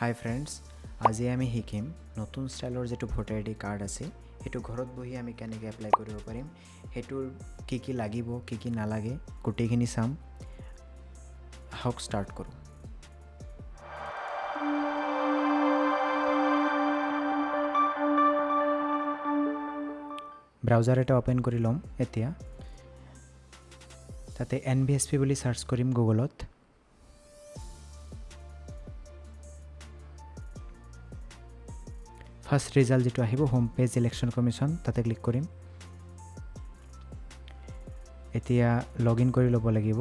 হাই friends, আজি আমি শিকিম নতুন ষ্টাইলৰ যিটো ভোটাৰ আই ডি কাৰ্ড আছে সেইটো ঘৰত বহি আমি কেনেকৈ এপ্লাই কৰিব পাৰিম, সেইটোৰ কি লাগিব কি নালাগে গোটেইখিনি চাম। আহক ষ্টাৰ্ট কৰোঁ। ব্ৰাউজাৰ এটা অ'পেন কৰি ল'ম। এতিয়া তাতে NVSP বুলি চাৰ্চ কৰিম গুগলত। ফাৰ্ষ্ট ৰিজাল্ট যিটো আহিব হোম পেজ ইলেকশ্যন কমিশ্যন, তাতে ক্লিক কৰিম। এতিয়া লগ ইন কৰি ল'ব লাগিব।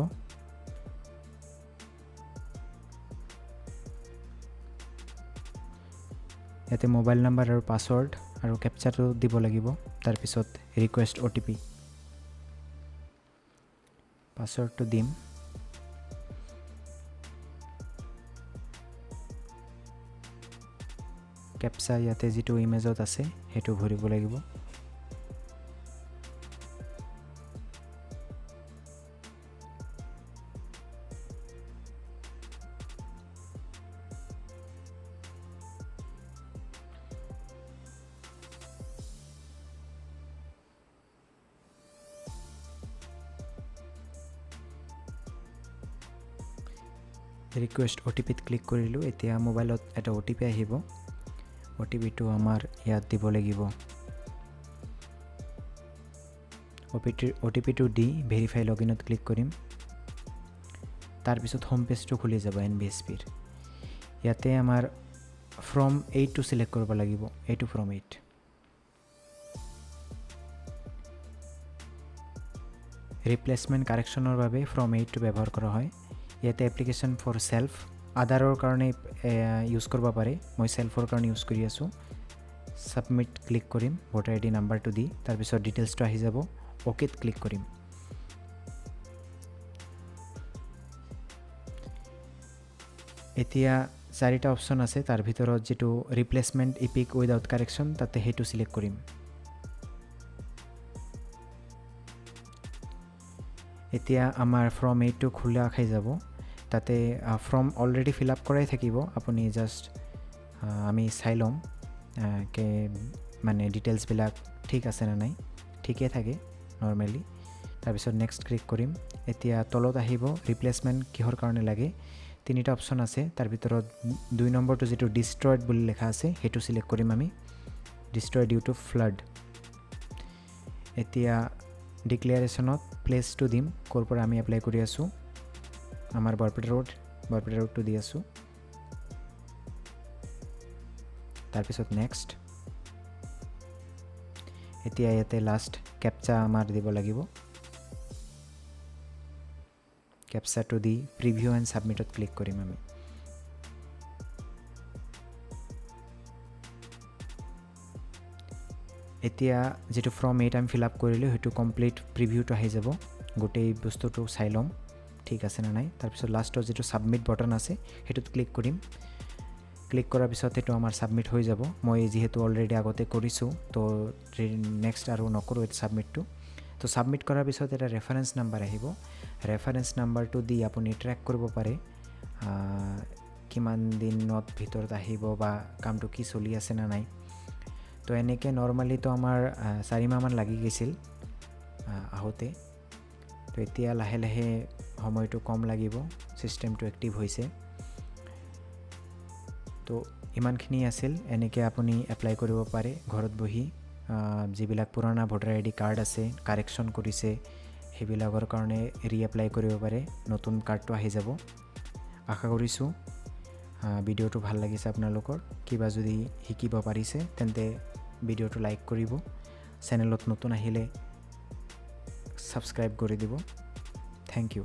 ইয়াতে মোবাইল নাম্বাৰ আৰু পাছৱৰ্ড আৰু কেপচাটো দিব লাগিব। তাৰপিছত ৰিকুৱেষ্ট OTP, পাছৱৰ্ডটো দিম। কেপচা ইয়াতে যিটো ইমেজত আছে সেইটো ভৰিব লাগিব। ৰিকুৱেষ্ট OTPত ক্লিক কৰিলোঁ। এতিয়া মোবাইলত এটা OTP আহিব। OTPটো আমাৰ ইয়াত দিব লাগিব। OTPটো দি ভেৰিফাই লগইনত ক্লিক কৰিম। তাৰপিছত হোম পেজটো খুলি যাব NVSPৰ। ইয়াতে আমাৰ ফ্ৰম 8টো চিলেক্ট কৰিব লাগিব। এইটো ফ্ৰম 8। ৰিপ্লেচমেণ্ট কাৰেকশ্যনৰ বাবে ফ্ৰম 8টো ব্যৱহাৰ কৰা হয়। ইয়াতে এপ্লিকেশ্যন ফৰ চেল্ফ, আদাৰৰ কাৰণে ইউজ কৰিব পাৰে। মই চেল্ফৰ কাৰণে ইউজ কৰি আছোঁ। ছাবমিট ক্লিক কৰিম ভোটাৰ আই ডি নাম্বাৰটো দি। তাৰপিছত ডিটেইলছটো আহি যাব। অ'কেত ক্লিক কৰিম। এতিয়া 4টা অপশ্যন আছে, তাৰ ভিতৰত যিটো ৰিপ্লেচমেণ্ট ইপিক উইদাউট কাৰেকশ্যন, তাতে সেইটো চিলেক্ট কৰিম। এতিয়া আমাৰ ফ্ৰম 8টো খোলা খাই যাব। তাতে ফৰ্ম অলৰেডি ফিল আপ কৰাই থাকিব। আপুনি জাষ্ট আমি চাই ল'ম মানে ডিটেইলছবিলাক ঠিক আছে নে নাই। ঠিকে থাকে নৰ্মেলি। তাৰপিছত নেক্সট ক্লিক কৰিম। এতিয়া তলত আহিব ৰিপ্লেচমেণ্ট কিহৰ কাৰণে লাগে। 3টা অপশ্যন আছে, তাৰ ভিতৰত 2 নম্বৰটো যিটো ডিষ্ট্ৰয়ড বুলি লিখা আছে সেইটো চিলেক্ট কৰিম আমি। ডিষ্ট্ৰয় ডিউ টু ফ্লাড। এতিয়া ডিক্লেৰেশ্যনত প্লেচটো দিম, ক'ৰ পৰা আমি এপ্লাই কৰি আছোঁ। আমাৰ বৰপেটা ৰোডটো দি আছোঁ। তাৰপিছত নেক্সট। এতিয়া ইয়াতে লাষ্ট কেপচা আমাৰ দিব লাগিব। কেপচাটো দি প্ৰিভিউ এণ্ড ছাবমিটত ক্লিক কৰিম আমি। এতিয়া যিটো ফ্ৰম 8 আমি ফিল আপ কৰিলোঁ সেইটো কমপ্লিট প্ৰিভিউটো আহি যাব। গোটেই বস্তুটো চাই ল'ম ঠিক আছে নে নাই। তাৰপিছত লাষ্টৰ যিটো ছাবমিট বটন আছে সেইটোত ক্লিক কৰিম। ক্লিক কৰাৰ পিছত সেইটো আমাৰ ছাবমিট হৈ যাব। মই যিহেতু অলৰেডি আগতে কৰিছোঁ তো নেক্সট আৰু নকৰোঁ এইটো ছাবমিটটো। তো ছাবমিট কৰাৰ পিছত এটা ৰেফাৰেঞ্চ নাম্বাৰ আহিব। ৰেফাৰেঞ্চ নাম্বাৰটো দি আপুনি ট্ৰেক কৰিব পাৰে কিমান দিনত ভিতৰত আহিব বা কামটো কি চলি আছে নে নাই। তো এনেকৈ নৰ্মেলিতো আমাৰ 4 মাহমান লাগি গৈছিল আহোঁতে। তো এতিয়া লাহে লাহে সময়টো কম লাগিব, ছিষ্টেমটো এক্টিভ হৈছে। তো ইমানখিনি আছিল। এনেকৈ আপুনি এপ্লাই কৰিব পাৰে ঘৰত বহি। যিবিলাক পুৰণা ভোটাৰ আই ডি কাৰ্ড আছে কাৰেকশ্যন কৰিছে সেইবিলাকৰ কাৰণে ৰিএপ্লাই কৰিব পাৰে। নতুন কাৰ্ডটো আহি যাব। আশা কৰিছোঁ ভিডিঅ'টো ভাল লাগিছে আপোনালোকৰ। কিবা যদি শিকিব পাৰিছে তেন্তে ভিডিঅ'টো লাইক কৰিব। চেনেলত নতুন আহিলে ছাবস্ক্ৰাইব কৰি দিব। Thank U.